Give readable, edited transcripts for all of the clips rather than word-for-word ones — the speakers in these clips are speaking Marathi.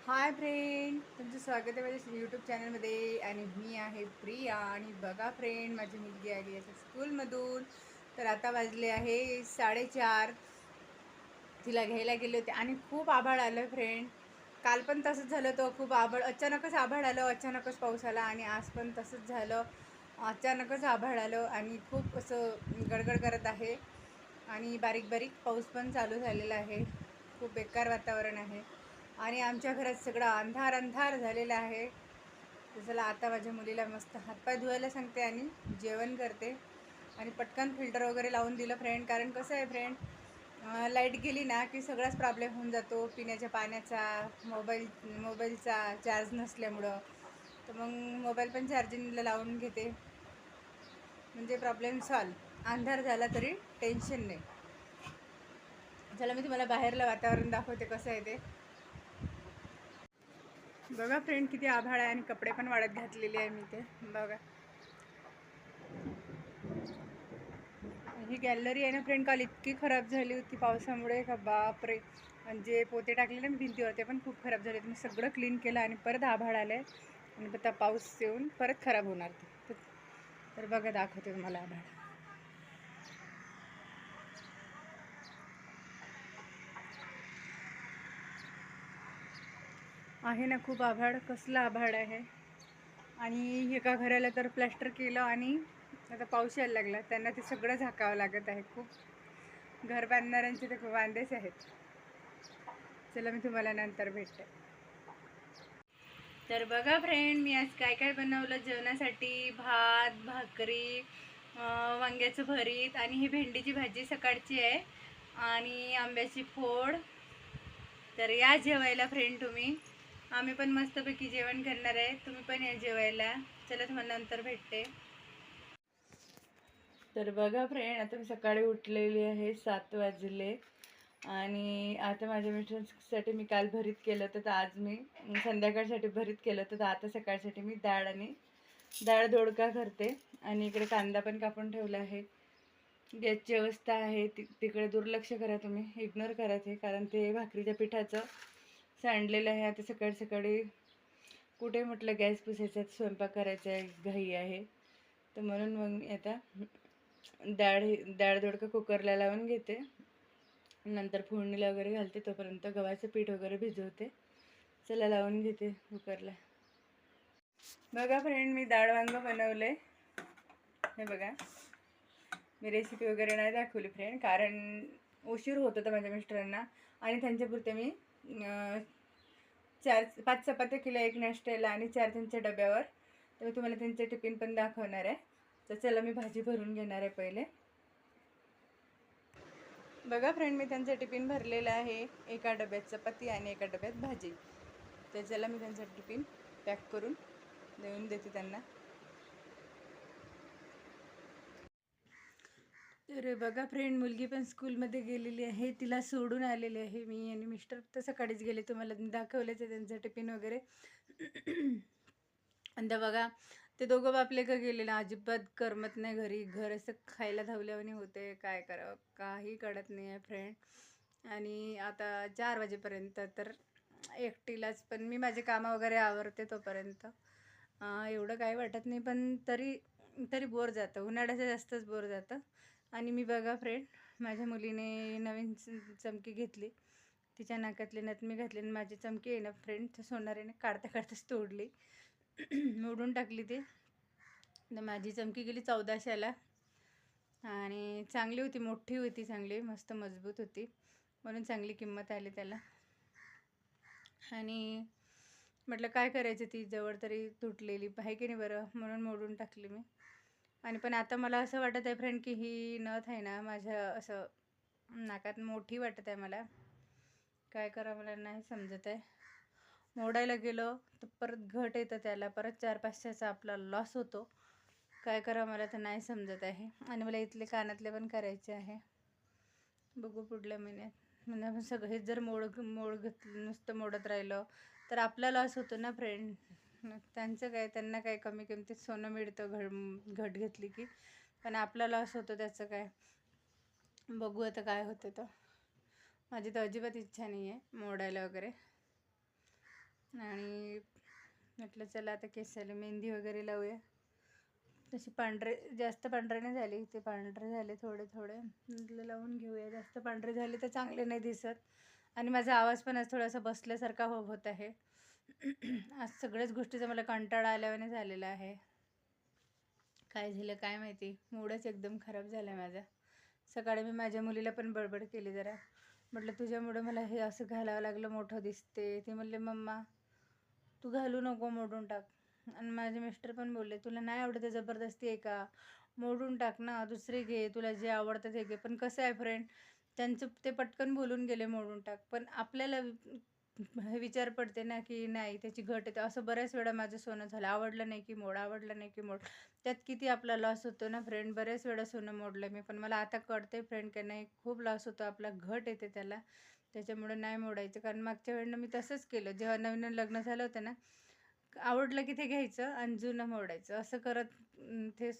हाय फ्रेंड, तुमचं स्वागत आहे माझ्या यूट्यूब चॅनलमध्ये. आणि मी आहे प्रिया. आणि बघा फ्रेंड, माझी मुलगी आली आहे स्कूलमधून. तर आता वाजले आहे 4:30. तिला घ्यायला गेले होते आणि खूप आभाळ आलं फ्रेंड. काल पण तसंच झालं, तो खूप आभाळ, अचानकच आभाळ आलं, अचानकच पाऊस आला. आणि आज पण तसंच झालं, अचानकच आभाळ आलं आणि खूप असं गडगड करत आहे. आणि बारीक बारीक पाऊस पण चालू झालेला आहे. खूप बेकार वातावरण आहे आणि आमच्या घरात सगळं अंधार अंधार झालेला आहे. तर चला, आता माझ्या मुलीला मस्त हातपाय धुवायला सांगते आणि जेवण करते. आणि पटकन फिल्टर वगैरे लावून दिलं फ्रेंड, कारण कसं आहे फ्रेंड, लाईट गेली ना की सगळाच प्रॉब्लेम होऊन जातो, पिण्याच्या पाण्याचा, मोबाईलचा चार्ज नसल्यामुळं. तर मग मोबाईल पण चार्जिंगला लावून घेते, म्हणजे प्रॉब्लेम सॉल्व. अंधार झाला तरी टेन्शन नाही. चला, मी तुम्हाला बाहेरलं वातावरण दाखवते कसं आहे ते. बघा फ्रेंड, किती आभाळ आहे आणि कपडे पण वाळत घातलेले आहे मी ते. बघा, ही गॅलरी आहे ना फ्रेंड, काल इतकी खराब झाली होती पावसामुळे का बापरे. म्हणजे पोते टाकले ना मी भिंतीवर, ते पण खूप खराब झाले. मी सगळं क्लीन केलं आणि परत आभाळ आलं आहे आणि आता पाऊस येऊन परत खराब होणार ते. तर बघा, दाखवते तुम्हाला आभाळ आहे ना. खूप आभाळ, कसलं आभाळ आहे. आणि एका घराला तर प्लॅस्टर केलं आणि आता पाऊस यायला लागला, त्यांना ते सगळं झाकावं लागत आहे. खूप घर बांधणाऱ्यांचे ते वांदेच आहेत. चला, मी तुम्हाला नंतर भेटते. तर बघा फ्रेंड, मी आज काय काय बनवलं जेवणासाठी. भात, भाकरी, वांग्याचं भरीत आणि ही भेंडीची भाजी सकाळची आहे आणि आंब्याची फोड. तर या जेवायला फ्रेंड तुम्ही. आम्ही पण मस्तपैकी जेवण करणार आहे, तुम्ही पण या जेवायला. चला, तुम्हाला नंतर भेटते. तर बघा फ्रेंड, आता मी सकाळी उठलेली आहे, 7 वाजले. आणि आता माझ्या मिस्टरांसाठी मी काल भरीत केलं होतं, तर आज मी संध्याकाळसाठी भरीत केलं होतं. तर आता सकाळसाठी मी डाळ दोडका करते. आणि इकडे कांदा पण कापून ठेवला आहे. गॅसची अवस्था आहे तिकडे दुर्लक्ष करा, तुम्ही इग्नोर करा ते, कारण ते भाकरीच्या पिठाचं सांडलेलं आहे. आता सकाळी सकाळी कुठे म्हटलं गॅस पुसायचा, स्वयंपाक करायचा आहे, घाई आहे. तर म्हणून मग मी आता डाळ दोडका कुकरला लावून घेते, नंतर फोडणीला वगैरे घालते. तोपर्यंत गव्हाचं पीठ वगैरे भिजवते. चला, लावून घेते कुकरला. बघा फ्रेंड, मी डाळ वांग बनवले. हे बघा, मी रेसिपी वगैरे नाही दाखवली फ्रेंड, कारण उशीर होत होता माझ्या मिस्टरांना. आणि त्यांच्यापुरते मी 4-5 चपात्या केल्या, एक नाश्त्याला आणि 4 त्यांच्या डब्यावर. तर तुम्हाला त्यांचे टिफिन पण दाखवणार आहे. तर चला, मी भाजी भरून घेणार आहे पहिले. बघा फ्रेंड, मी त्यांचा टिफिन भरलेला आहे, एका डब्यात चपाती आणि एका डब्यात भाजी. तर चला, मी त्यांचा टिफिन पॅक करून देऊन देते त्यांना. तर बघा फ्रेंड, मुलगी पण स्कूलमध्ये गेलेली आहे, तिला सोडून आलेली आहे मी. आणि मिस्टर तर सकाळीच गेले, तुम्हाला दाखवलेच आहे त्यांचं टिफिन वगैरे. आणि बघा, ते दोघं बापले का गेले ना, अजिबात करमत नाही घरी. घर असं खायला धावल्यावानी होते, काय करावं काही कळत नाही आहे फ्रेंड. आणि आता 4 वाजेपर्यंत तर एकटीलाच, पण मी माझे कामं वगैरे आवरते तोपर्यंत. एवढं काही वाटत नाही, पण तरी तरी बोर जातं, उन्हाळ्याचं जास्तच बोर जातं. आणि मी बघा फ्रेंड, माझ्या मुलीने नवीन चमकी घेतली, तिच्या नाकातली नथ मी घातली आणि माझी चमकी आहे ना फ्रेंड, तर सोनारीने काढता काढताच तोडली. मोडून टाकली ती. तर माझी चमकी गेली 1400ला. आणि चांगली होती, मोठी होती, चांगली मस्त मजबूत होती, म्हणून चांगली किंमत आली त्याला. आणि म्हटलं काय करायचं, ती जवळ तरी तुटलेली आहे की नाही बरं, म्हणून मोडून टाकली मी. आणि पण आता मला असं वाटत आहे फ्रेंड, की ही नथ आहे ना माझ्या असं नाकात मोठी वाटत आहे मला. काय करा मला नाही समजत आहे. मोडायला गेलो तर परत घट येतं त्याला, परत 4-500चा आपला लॉस होतो. काय करा मला तर नाही समजत आहे. आणि मला इथले कानातले पण करायचे आहे, बघू पुढल्या महिन्यात. म्हणजे आपण सगळं हेच जर नुसतं मोडत राहिलं तर आपला लॉस होतो ना फ्रेंड. त्यांचं काय, त्यांना काय कमी किमतीत सोनं मिळतं घट घेतली की, पण आपला लॉस होतो त्याचं काय. बघू आता काय होतं. तर माझी तर अजिबात इच्छा नाही आहे मोडायला वगैरे. आणि म्हटलं चला आता केसाला मेहंदी वगैरे लावूया. तशी पांढरे जास्त पांढरे नाही झाले, ते पांढरे झाले थोडे थोडे, म्हटलं लावून घेऊया. जास्त पांढरे झाले तर चांगले नाही दिसत. आणि माझा आवाज पण आज थोडासा बसल्यासारखा होत आहे. आज सगळ्याच गोष्टीचा मला कंटाळा आल्यावाने झालेला आहे. काय झालं काय माहिती, मूडच एकदम खराब झाला माझा. सकाळी मी माझ्या मुलीला पण बडबड केली जरा, म्हटलं तुझ्यामुळे मला हे असं घालावं लागलं, मोठं दिसते. ती म्हणले मम्मा तू घालू नको, मोडून टाक. आणि माझे मिस्टर पण बोलले तुला नाही आवडत जबरदस्ती आहे का, मोडून टाक ना, दुसरे घे, तुला जे आवडतं ते घे. पण कसं आहे फ्रेंड, त्यांचं ते पटकन बोलून गेले मोडून टाक, पण आपल्याला हे विचार पडते ना की नाही त्याची घट येते. असं बऱ्याच वेळा माझं सोनं झालं, आवडलं नाही की मोड, आवडलं नाही की मोड. त्यात किती आपला लॉस होतो ना फ्रेंड. बऱ्याच वेळा सोनं मोडलं मी, पण मला आता कळते फ्रेंड की नाही, खूप लॉस होतो आपला, घट येते त्याला. त्याच्यामुळे नाही मोडायचं. कारण मागच्या वेळेला मी तसंच केलं, जेव्हा नवीन लग्न झालं होतं ना, आवडलं की ते घ्यायचं आणि जुनं मोडायचं. असं करत ते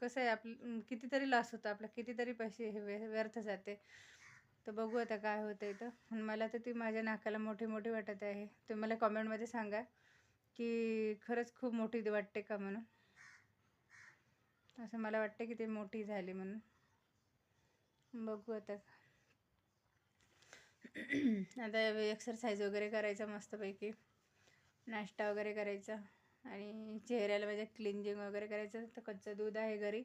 कसं आहे, आपलं कितीतरी लॉस होतं आपला, कितीतरी पैसे हे व्यर्थ जाते. तर बघू आता काय होतं आहे. तर मला तर ती माझ्या नाकाला मोठी मोठी वाटत आहे. तुम्ही मला कॉमेंटमध्ये सांगा की खरंच खूप मोठी वाटते का म्हणून. असं मला वाटतं की ते मोठी झाली म्हणून. बघू आता. आता एक्सरसाइज वगैरे करायचा मस्तपैकी, नाश्ता वगैरे करायचा आणि चेहऱ्याला माझ्या क्लिंजिंग वगैरे करायचं. तर कच्चं दूध आहे घरी,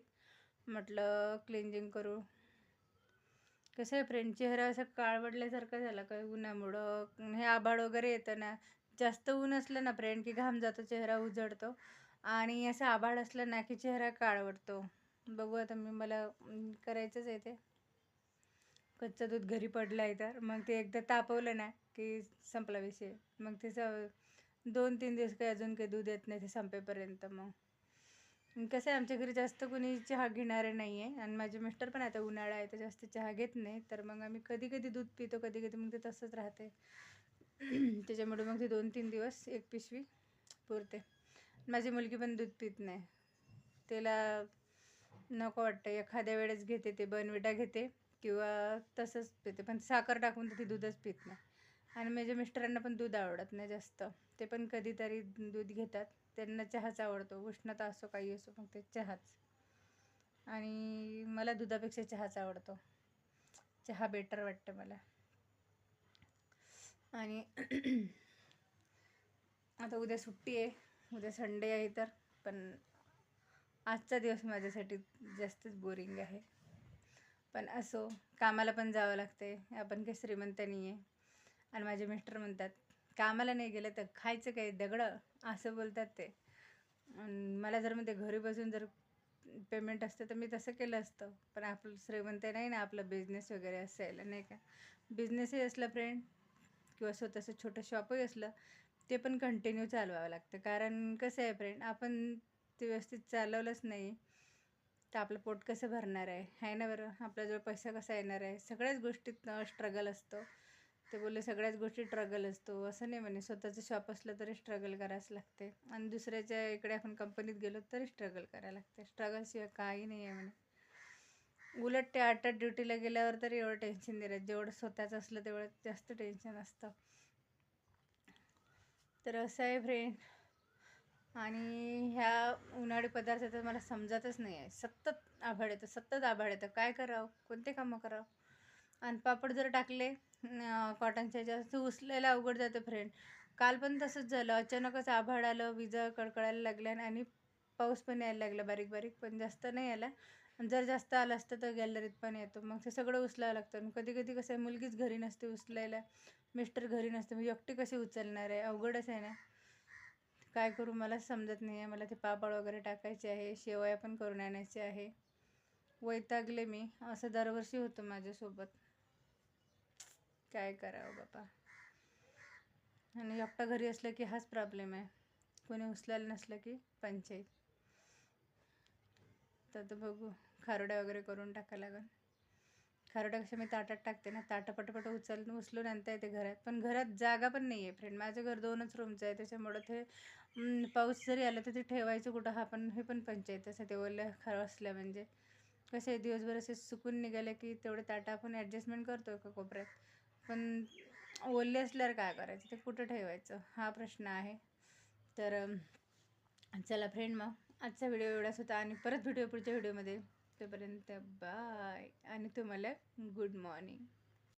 म्हटलं क्लिंजिंग करू. कसं आहे फ्रेंड, चेहरा असं काळवडल्यासारखं झाला काय उन्हामुळं. हे आभाळ वगैरे येतं ना, जास्त ऊन असलं ना फ्रेंड की घाम जातो, चेहरा उजळतो. आणि असं आभाळ असलं ना की चेहरा काळवडतो. बघू आता मला करायचंच आहे ते. कच्चं दूध घरी पडलं आहे, तर मग ते एकदा तापवलं ना की संपला विषय. मग ते 2-3 दिवस काही अजून काही दूध येत नाही ते संपेपर्यंत. मग कसं आहे, आमच्या घरी जास्त कोणी चहा घेणारे नाही आहे आणि माझे मिस्टर पण आता उन्हाळा आहे तर जास्त चहा घेत नाही. तर मग आम्ही कधी कधी दूध पितो, कधी कधी मग ते तसंच राहते. त्याच्यामुळे मग ते 2-3 दिवस एक पिशवी पुरते. माझी मुलगी पण दूध पित नाही, तिला नको वाटतं. एखाद्या वेळेस घेते ते बनविटा घेते किंवा तसंच पिते, पण साखर टाकून तर ती दूधच पित नाही. आणि माझ्या मिस्टरांना पण दूध आवडत नाही जास्त, ते पण कधीतरी दूध घेतात. त्यांना चहाच आवडतो, उष्णता असो काही असो, मग ते चहाच. आणि मला दुधापेक्षा चहाच आवडतो, चहा बेटर वाटतं मला. आणि आता उद्या सुट्टी आहे, उद्या संडे आहे. तर पण आजचा दिवस माझ्यासाठी जास्तच बोरिंग आहे. पण असो, कामाला पण जावं लागते, आपण काही श्रीमंत नाही आहे. आणि माझे मिस्टर म्हणतात कामाला नाही गेलं तर खायचं काय दगडं, असं बोलतात ते. मला जर म्हणते घरी बसून जर पेमेंट असतं तर मी तसं केलं असतं, पण आपलं श्रीमंत नाही ना, आपलं बिझनेस वगैरे असेल नाही का. बिझनेसही असला फ्रेंड किंवा स्वतःचं छोटं शॉपही असलं, ते पण कंटिन्यू चालवावं लागतं. कारण कसं आहे फ्रेंड, आपण ते व्यवस्थित चालवलंच नाही तर आपलं पोट कसं भरणार आहे ना बरं. आपल्याजवळ पैसा कसा येणार आहे. सगळ्याच गोष्टीत स्ट्रगल असतो. ते बोलले सगळ्याच गोष्टी स्ट्रगल असतो, असं नाही म्हणे. स्वतःचं शॉप असलं तरी स्ट्रगल करावंच लागते आणि दुसऱ्याच्या इकडे आपण कंपनीत गेलो तरी स्ट्रगल करायला लागते. स्ट्रगलशिवाय काही नाही आहे म्हणे. उलट ते 8 ड्युटीला गेल्यावर तरी एवढं टेन्शन नाही राहत, जेवढं स्वतःचं असलं तेवढं जास्त टेन्शन असतं. तर असं आहे फ्रेंड. आणि ह्या उन्हाळी पदार्थाचं मला समजतच नाही आहे. सतत आभाळ येतं, सतत आभाळ येतं, काय करावं, कोणते कामं करावं. आणि पापड जर टाकले कॉटनच्या ह्याच्यात उचलायला अवघड जातं फ्रेंड. काल पण तसंच झालं, अचानकच आभाळ आलं, विजा कडकडायला लागल्या आणि पाऊस पण यायला लागला बारीक बारीक, पण जास्त नाही आला. जर जास्त आलं असतं तर गॅलरीत पण येतो, मग ते सगळं उचलावं लागतं. आणि कधी कधी कसं आहे, मुलगीच घरी नसते उचलायला, मिस्टर घरी नसते, मी एकटी कशी उचलणार आहे, अवघडच आहे ना. काय करू मलाच समजत नाही आहे. मला ते पापड वगैरे टाकायचे आहे, शेवया पण करून आणायचे आहे. वैतागले मी, असं दरवर्षी होतं माझ्यासोबत. काय करावं बाबा. आणि एकटा घरी असलं की हाच प्रॉब्लेम आहे, कोणी उचलायला नसलं की पंचायत. तर बघू, खारोड्या वगैरे करून टाकायला लागेल. खारोड्या कशा मी ताटात टाकते ना, ताटं पटपट उचलून आणता येते घरात. पण घरात जागा पण नाही आहे फ्रेंड, माझं घर 2च रूमचं आहे. त्याच्यामुळं ते पाऊस जरी आला तर ते ठेवायचं कुठं, हा पण हे पण पंचायत. असं ते ओल्या खरं असल्या म्हणजे कसं आहे, दिवसभर असे सुकून निघाले की तेवढे ताटं आपण ॲडजस्टमेंट करतो एका कोपऱ्यात. पण ओले असल्यावर काय करायचं, ते कुठं ठेवायचं हा प्रश्न आहे. तर चला फ्रेंड, मग आजचा व्हिडिओ एवढाच होता आणि परत भेटूया पुढच्या व्हिडिओमध्ये. तोपर्यंत बाय आणि तुम्हाला गुड मॉर्निंग.